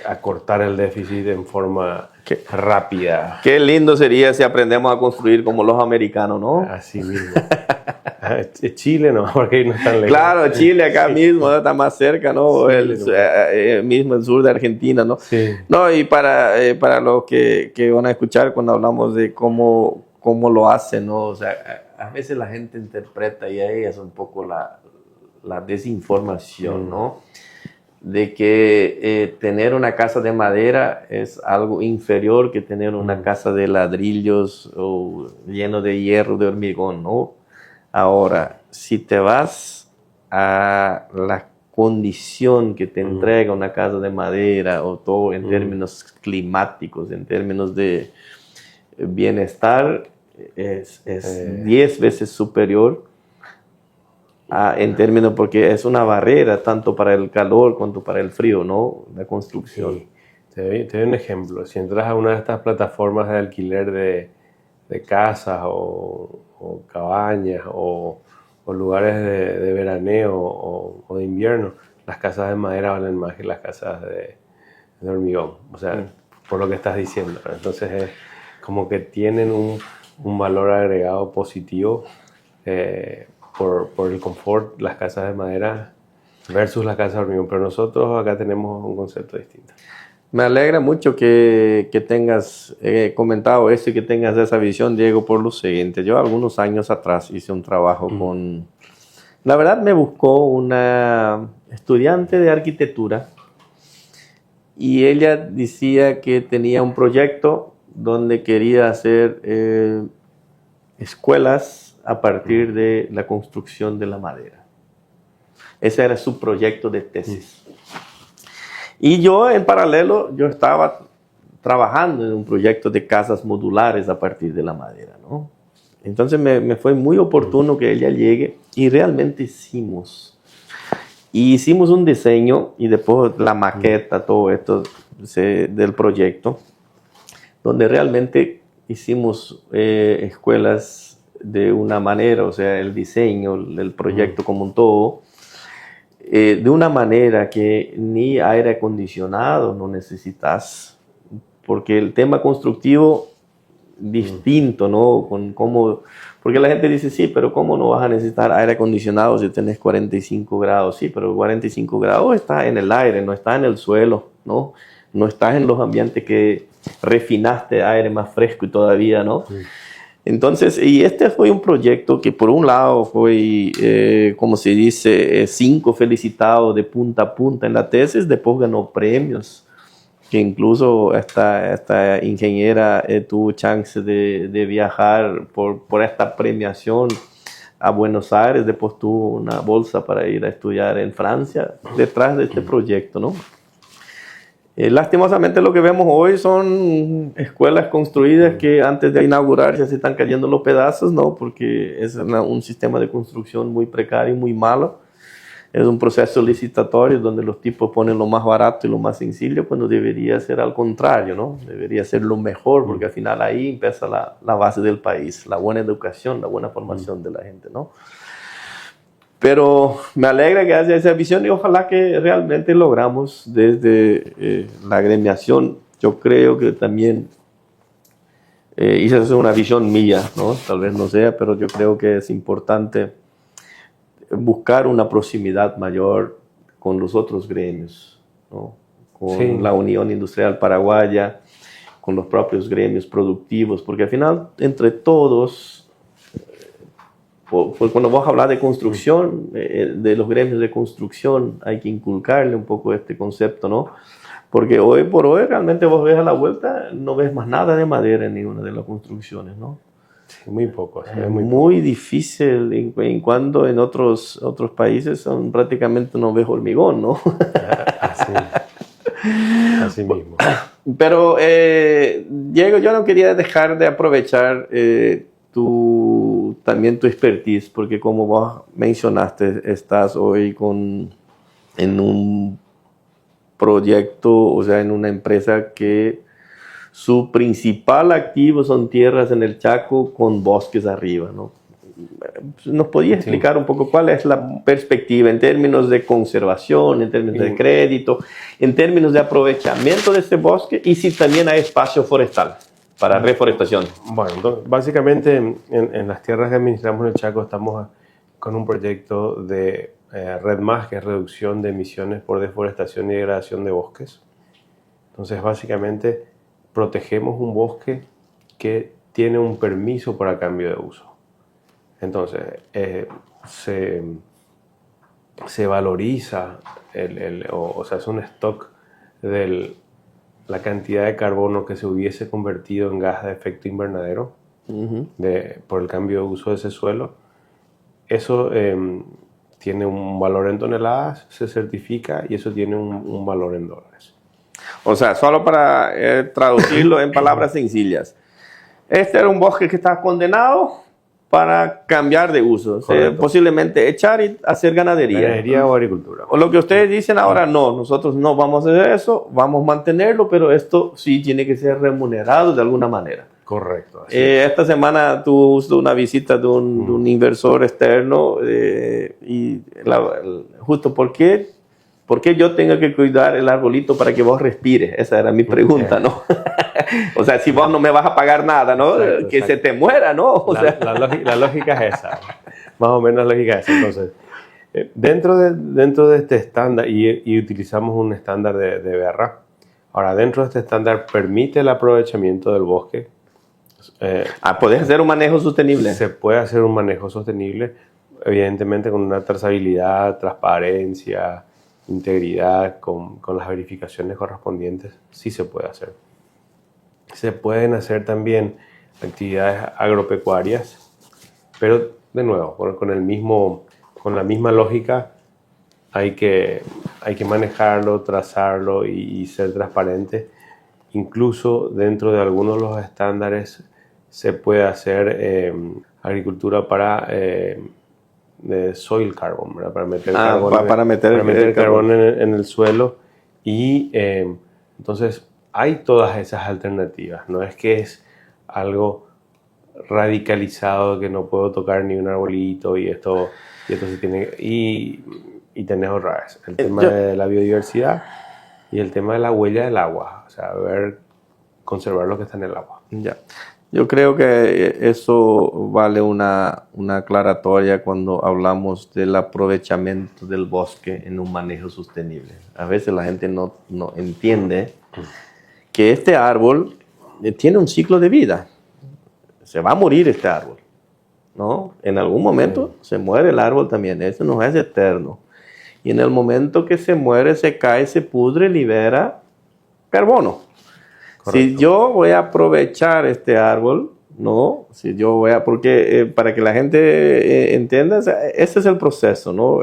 acortar el déficit en forma rápida. Qué lindo sería si aprendemos a construir como los americanos, ¿no? Así mismo. Chile no, porque ahí no es tan lejos. Claro, Chile acá mismo está más cerca, ¿no? Mismo el sur de Argentina, ¿no? Sí. No, y para los que van a escuchar cuando hablamos de cómo lo hacen, ¿no? O sea, a veces la gente interpreta y ahí es un poco la desinformación, ¿no? De que tener una casa de madera es algo inferior que tener una casa de ladrillos o lleno de hierro, de hormigón, ¿no? Ahora, si te vas a la condición que te entrega una casa de madera o todo en términos climáticos, en términos de bienestar, es 10 veces superior en términos, porque es una barrera tanto para el calor cuanto para el frío, ¿no? La construcción. Sí. Te doy un ejemplo. Si entras a una de estas plataformas de alquiler de casas o cabañas o lugares de veraneo o de invierno, las casas de madera valen más que las casas de hormigón. O sea, por lo que estás diciendo. Entonces es como que tienen un valor agregado positivo por el confort, las casas de madera versus las casas de hormigón. Pero nosotros acá tenemos un concepto distinto. Me alegra mucho que tengas comentado esto y que tengas esa visión, Diego, por lo siguiente. Yo algunos años atrás hice un trabajo con... La verdad me buscó una estudiante de arquitectura y ella decía que tenía un proyecto donde quería hacer escuelas a partir de la construcción de la madera. Ese era su proyecto de tesis. Y yo, en paralelo, yo estaba trabajando en un proyecto de casas modulares a partir de la madera, ¿no? Entonces me fue muy oportuno que ella llegue y realmente hicimos un diseño y después la maqueta, todo esto del proyecto, donde realmente hicimos escuelas de una manera, o sea, el diseño, el proyecto como un todo, de una manera que ni aire acondicionado no necesitas, porque el tema constructivo distinto, ¿no? Porque la gente dice, sí, pero ¿cómo no vas a necesitar aire acondicionado si tenés 45 grados? Sí, pero 45 grados está en el aire, no está en el suelo, ¿no? No estás en los ambientes que refinaste aire más fresco y todavía, ¿no? Sí. Entonces, y este fue un proyecto que por un lado fue, como se dice, 5 felicitados de punta a punta en la tesis, después ganó premios, que incluso esta ingeniera tuvo chance de viajar por esta premiación a Buenos Aires, después tuvo una bolsa para ir a estudiar en Francia, detrás de este proyecto, ¿no? Lastimosamente lo que vemos hoy son escuelas construidas que antes de inaugurar ya se están cayendo los pedazos, ¿no? Porque es un sistema de construcción muy precario y muy malo. es un proceso licitatorio donde los tipos ponen lo más barato y lo más sencillo, cuando debería ser al contrario, ¿no? Debería ser lo mejor, porque al final ahí empieza la base del país, la buena educación, la buena formación de la gente, ¿no? Pero me alegra que haya esa visión y ojalá que realmente logramos desde la agremiación. Yo creo que también, y esa es una visión mía, ¿no? Tal vez no sea, pero yo creo que es importante buscar una proximidad mayor con los otros gremios, ¿no? Con la Unión Industrial Paraguaya, con los propios gremios productivos, porque al final, entre todos, pues cuando vos hablas de construcción, de los gremios de construcción, hay que inculcarle un poco este concepto, ¿no? Porque hoy por hoy realmente vos ves a la vuelta, no ves más nada de madera en ninguna de las construcciones, ¿no? Sí, muy poco. Es muy difícil, en cuando en otros países prácticamente no ves hormigón, ¿no? Así mismo. Pero, Diego, yo no quería dejar de aprovechar también tu expertise, porque como vos mencionaste, estás hoy en un proyecto, o sea, en una empresa que su principal activo son tierras en el Chaco con bosques arriba, ¿no? ¿Nos podías explicar un poco cuál es la perspectiva en términos de conservación, en términos de crédito, en términos de aprovechamiento de este bosque y si también hay espacio forestal para reforestación? Bueno, entonces, básicamente en las tierras que administramos en el Chaco estamos con un proyecto de REDMAS, que es reducción de emisiones por deforestación y degradación de bosques. Entonces, básicamente, protegemos un bosque que tiene un permiso para cambio de uso. Entonces, se valoriza, o sea, es un stock de la cantidad de carbono que se hubiese convertido en gas de efecto invernadero por el cambio de uso de ese suelo. Eso tiene un valor en toneladas, se certifica y eso tiene un valor en dólares. O sea, solo para traducirlo en palabras sencillas. Este era un bosque que estaba condenado para cambiar de uso, posiblemente echar y hacer ganadería. Ganadería o agricultura. O lo que ustedes dicen ahora, no, nosotros no vamos a hacer eso, vamos a mantenerlo, pero esto sí tiene que ser remunerado de alguna manera. Correcto. Esta semana tuve una visita de un inversor externo y justo ¿por qué yo tengo que cuidar el arbolito para que vos respires? Esa era mi pregunta, ¿no? O sea, si vos no me vas a pagar nada, ¿no? Exacto, que se te muera, ¿no? O sea. La lógica es esa. Más o menos la lógica es esa. Entonces, dentro de este estándar, y utilizamos un estándar de BRA, ahora dentro de este estándar permite el aprovechamiento del bosque. ¿Puedes hacer un manejo sostenible? Se puede hacer un manejo sostenible, evidentemente con una trazabilidad, transparencia, integridad, con las verificaciones correspondientes, sí se puede hacer. Se pueden hacer también actividades agropecuarias, pero de nuevo, con la misma lógica hay que manejarlo, trazarlo y ser transparente. Incluso dentro de algunos de los estándares se puede hacer agricultura para de soil carbon, ¿verdad? Para meter carbón en el suelo y entonces hay todas esas alternativas. No es que es algo radicalizado que no puedo tocar ni un arbolito y esto se tiene y tenés otra vez el tema de la biodiversidad y el tema de la huella del agua, o sea, conservar lo que está en el agua. Ya. Yo creo que eso vale una aclaratoria cuando hablamos del aprovechamiento del bosque en un manejo sostenible. A veces la gente no entiende que este árbol tiene un ciclo de vida. Se va a morir este árbol, ¿no? En algún momento se muere el árbol también. Eso no es eterno. Y en el momento que se muere, se cae, se pudre, libera carbono. Correcto. Si yo voy a aprovechar este árbol, ¿no? Porque para que la gente entienda, ese es el proceso, ¿no?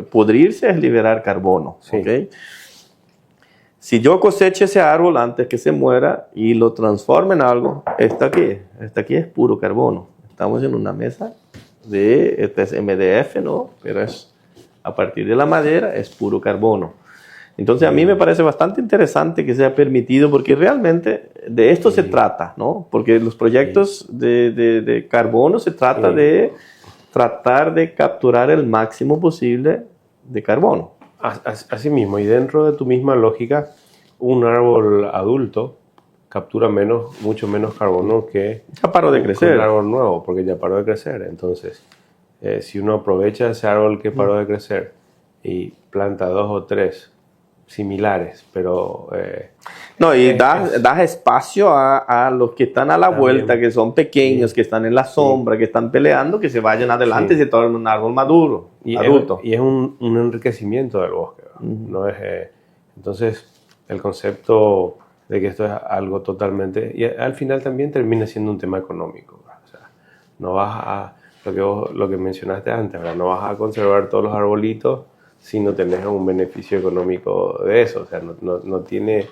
Pudrirse es liberar carbono, sí. ¿Okay? Si yo cosecho ese árbol antes que se muera y lo transformo en algo, está aquí es puro carbono. Estamos en una mesa este es MDF, ¿no? Pero es a partir de la madera es puro carbono. Entonces a mí me parece bastante interesante que sea permitido porque realmente de esto se trata, ¿no? Porque los proyectos de carbono se trata de tratar de capturar el máximo posible de carbono. Así mismo, y dentro de tu misma lógica, un árbol adulto captura mucho menos carbono que ya paró de crecer. Un árbol nuevo, porque ya paró de crecer. Entonces, si uno aprovecha ese árbol que paró de crecer y planta 2 o 3 similares, pero... no, y das espacio a los que están a la vuelta, que son pequeños, que están en la sombra, que están peleando, que se vayan adelante y se tornen un árbol maduro, adulto. Y es un enriquecimiento del bosque, ¿no? Entonces, el concepto de que esto es algo totalmente... Y al final también termina siendo un tema económico, ¿verdad? O sea, no vas a... Lo que mencionaste antes, ¿verdad? No vas a conservar todos los arbolitos si no tenés un beneficio económico de eso. O sea, no tiene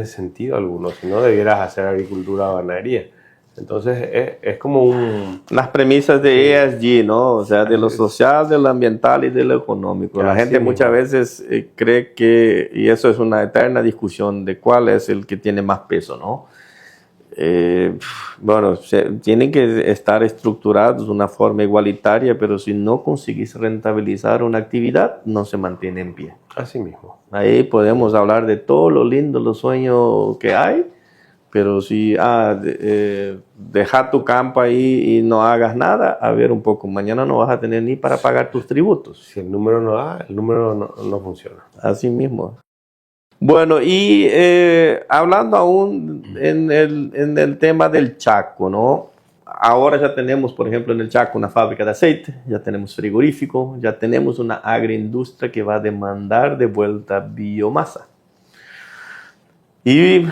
sentido alguno. Si no, debieras hacer agricultura o ganadería. Entonces, es como las premisas de ESG, ¿no? O sea, de lo social, de lo ambiental y de lo económico. La gente muchas veces cree que, y eso es una eterna discusión, de cuál es el que tiene más peso, ¿no? Bueno, tienen que estar estructurados de una forma igualitaria, pero si no conseguís rentabilizar una actividad, no se mantiene en pie. Así mismo. Ahí podemos hablar de todo lo lindo, los sueños que hay, pero si deja tu campo ahí y no hagas nada, a ver un poco, mañana no vas a tener ni para pagar tus tributos. Si el número no da, el número no funciona. Así mismo. Bueno, y hablando aún en el tema del Chaco, ¿no? Ahora ya tenemos, por ejemplo, en el Chaco una fábrica de aceite, ya tenemos frigorífico, ya tenemos una agroindustria que va a demandar de vuelta biomasa. Y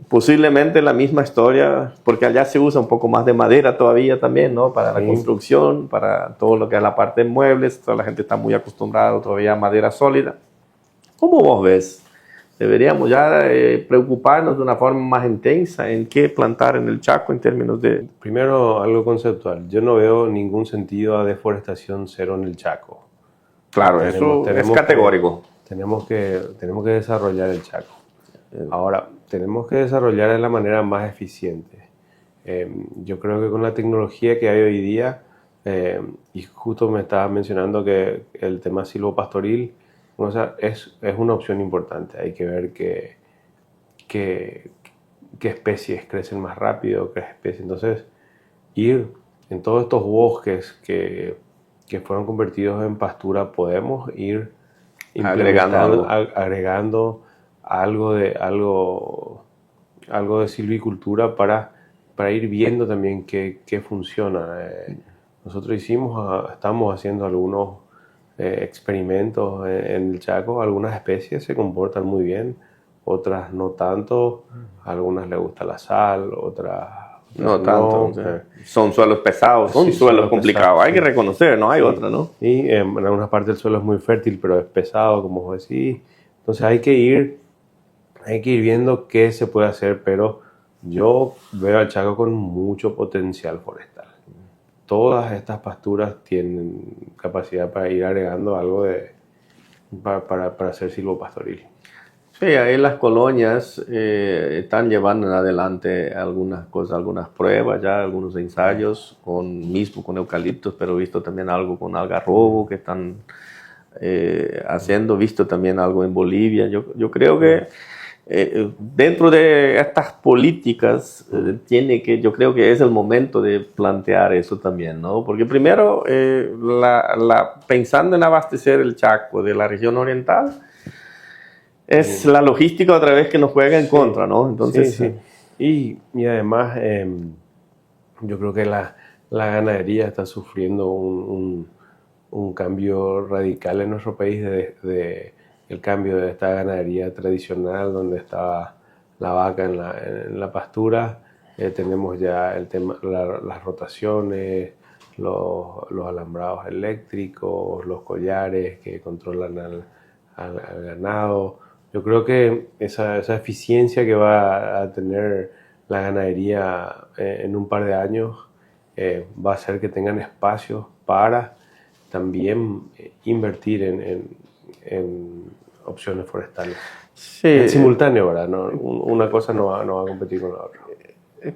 posiblemente la misma historia, porque allá se usa un poco más de madera todavía también, ¿no? Para la construcción, para todo lo que es la parte de muebles, toda la gente está muy acostumbrada todavía a madera sólida. ¿Cómo vos ves? Deberíamos ya preocuparnos de una forma más intensa en qué plantar en el Chaco en términos de... Primero, algo conceptual. Yo no veo ningún sentido a deforestación cero en el Chaco. Claro, eso es categórico. Tenemos que desarrollar el Chaco. Ahora, tenemos que desarrollar de la manera más eficiente. Yo creo que con la tecnología que hay hoy día, y justo me estaba mencionando que el tema silvopastoril, o sea, es una opción importante. Hay que ver qué especies crecen más rápido, qué especies. Entonces, ir en todos estos bosques que fueron convertidos en pastura, podemos ir agregando algo de silvicultura para ir viendo también qué funciona. Nosotros estamos haciendo algunos experimentos en el Chaco. Algunas especies se comportan muy bien, otras no tanto. A algunas les gusta la sal, otras no tanto. Son suelos pesados, son suelos complicados. Pesados, hay que reconocer, no hay otra, ¿no? Y en algunas partes el suelo es muy fértil, pero es pesado, como vos decís. Entonces hay que ir viendo qué se puede hacer, pero yo veo al Chaco con mucho potencial forestal. Todas estas pasturas tienen capacidad para ir agregando algo para hacer silvopastoril. Sí, ahí las colonias están llevando adelante algunas cosas, algunas pruebas, ya algunos ensayos mismo con eucaliptos, pero visto también algo con algarrobo que están haciendo, visto también algo en Bolivia. Yo creo que dentro de estas políticas yo creo que es el momento de plantear eso también, ¿no? Porque primero, pensando en abastecer el Chaco de la región oriental, es la logística otra vez que nos juega en contra, ¿no? Entonces, Y además, yo creo que la ganadería está sufriendo un cambio radical en nuestro país el cambio de esta ganadería tradicional donde estaba la vaca en la pastura. Tenemos ya el tema, las rotaciones, los alambrados eléctricos, los collares que controlan al ganado. Yo creo que esa eficiencia que va a tener la ganadería en un par de años va a hacer que tengan espacios para también invertir en opciones forestales. Sí, En simultáneo, ¿verdad? No, una cosa no va a competir con la otra.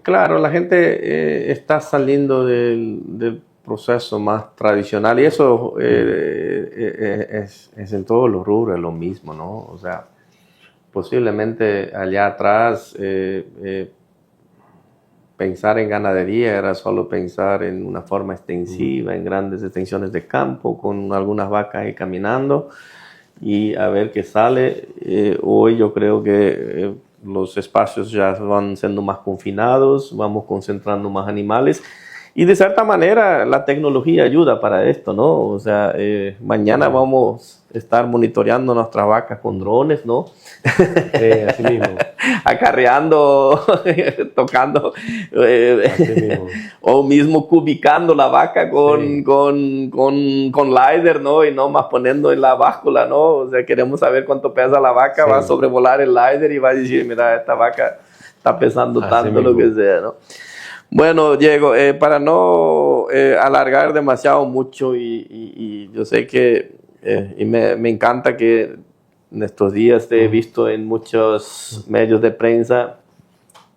claro, la gente está saliendo del proceso más tradicional y eso es en todos los rubros lo mismo, ¿no? O sea, posiblemente allá atrás pensar en ganadería era solo pensar en una forma extensiva, en grandes extensiones de campo, con algunas vacas ahí caminando y a ver qué sale. Hoy yo creo que los espacios ya van siendo más confinados, vamos concentrando más animales y de cierta manera la tecnología ayuda para esto, ¿no? O sea, mañana vamos a estar monitoreando nuestras vacas con drones, ¿no? Así mismo. Acarreando, tocando, Así mismo. o mismo cubicando la vaca Sí. con LiDAR, ¿no? Y no más poniendo en la báscula, ¿no? O sea, queremos saber cuánto pesa la vaca, Sí. va a sobrevolar el LiDAR y va a decir, mira, esta vaca está pesando Así tanto, mismo. lo que sea, ¿no? Bueno, Diego, para no alargar demasiado mucho y yo sé que y me encanta que en estos días te he visto en muchos medios de prensa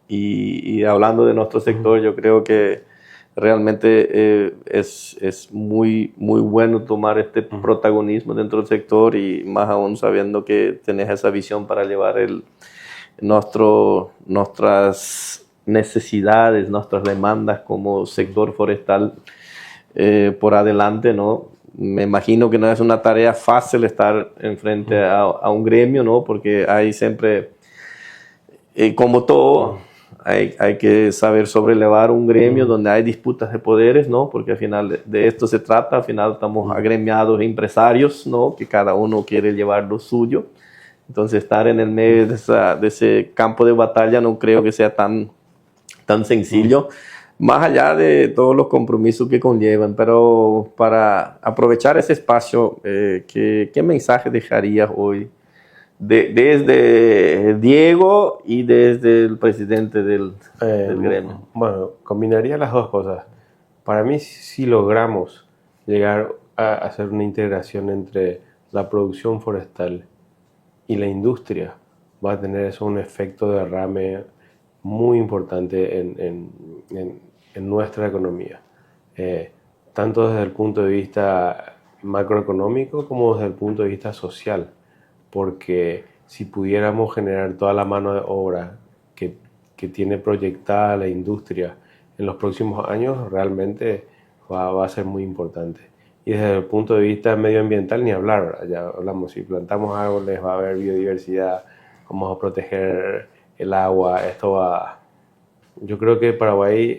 y hablando de nuestro sector, yo creo que realmente es muy, muy bueno tomar este protagonismo dentro del sector y más aún sabiendo que tenés esa visión para llevar nuestras necesidades, nuestras demandas como sector forestal por adelante, ¿no? Me imagino que no es una tarea fácil estar enfrente a un gremio, ¿no? Porque hay siempre, como todo, hay que saber sobrellevar un gremio donde hay disputas de poderes, ¿no? Porque al final de esto se trata, al final estamos agremiados empresarios, ¿no? Que cada uno quiere llevar lo suyo. Entonces estar en el medio de ese campo de batalla no creo que sea tan sencillo, más allá de todos los compromisos que conllevan. Pero para aprovechar ese espacio, ¿qué mensaje dejarías hoy desde Diego y desde el presidente del gremio? Bueno, combinaría las dos cosas. Para mí, si logramos llegar a hacer una integración entre la producción forestal y la industria, va a tener eso un efecto derrame muy importante en nuestra economía. Tanto desde el punto de vista macroeconómico como desde el punto de vista social. Porque si pudiéramos generar toda la mano de obra que tiene proyectada la industria en los próximos años, realmente va a ser muy importante. Y desde el punto de vista medioambiental, ni hablar, ¿verdad? Ya hablamos, si plantamos árboles va a haber biodiversidad, vamos a proteger el agua, esto va... Yo creo que Paraguay,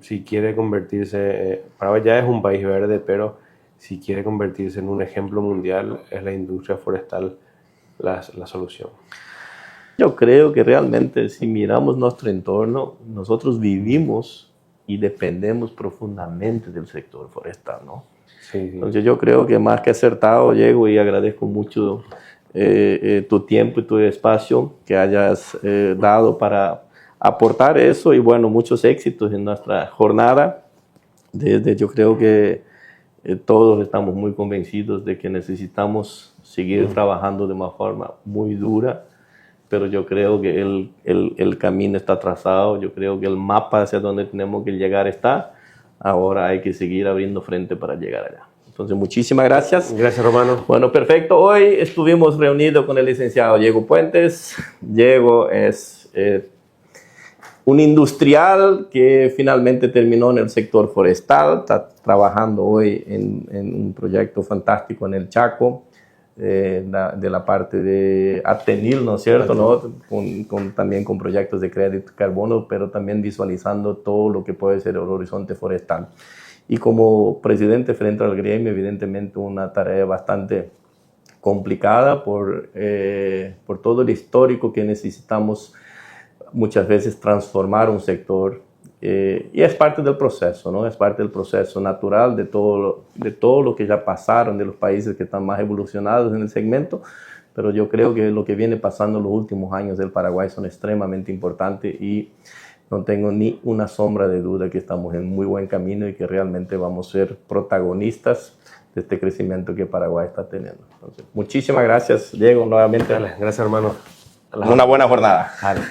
si quiere convertirse... Paraguay ya es un país verde, pero si quiere convertirse en un ejemplo mundial, es la industria forestal la solución. Yo creo que realmente si miramos nuestro entorno, nosotros vivimos y dependemos profundamente del sector forestal, ¿no? Sí, sí. Entonces yo creo que más que acertado, Diego, y agradezco mucho tu tiempo y tu espacio que hayas dado para aportar eso y bueno, muchos éxitos en nuestra jornada. Yo creo que todos estamos muy convencidos de que necesitamos seguir trabajando de una forma muy dura, pero yo creo que el camino está trazado, yo creo que el mapa hacia donde tenemos que llegar está, ahora hay que seguir abriendo frente para llegar allá. Entonces, muchísimas gracias. Gracias, Romano. Bueno, perfecto. Hoy estuvimos reunidos con el licenciado Diego Puentes. Diego es un industrial que finalmente terminó en el sector forestal, está trabajando hoy en un proyecto fantástico en el Chaco, de la parte de Atenil, ¿no es cierto? ¿No? También con proyectos de crédito carbono, pero también visualizando todo lo que puede ser el horizonte forestal. Y como presidente frente al gremio, evidentemente una tarea bastante complicada por todo el histórico que necesitamos muchas veces transformar un sector y es parte del proceso, ¿no? Es parte del proceso natural de todo lo que ya pasaron, de los países que están más evolucionados en el segmento, pero yo creo que lo que viene pasando en los últimos años del Paraguay son extremadamente importantes y no tengo ni una sombra de duda que estamos en muy buen camino y que realmente vamos a ser protagonistas de este crecimiento que Paraguay está teniendo. Entonces, muchísimas gracias, Diego, nuevamente. Dale, gracias, hermano. Una buena jornada. Dale.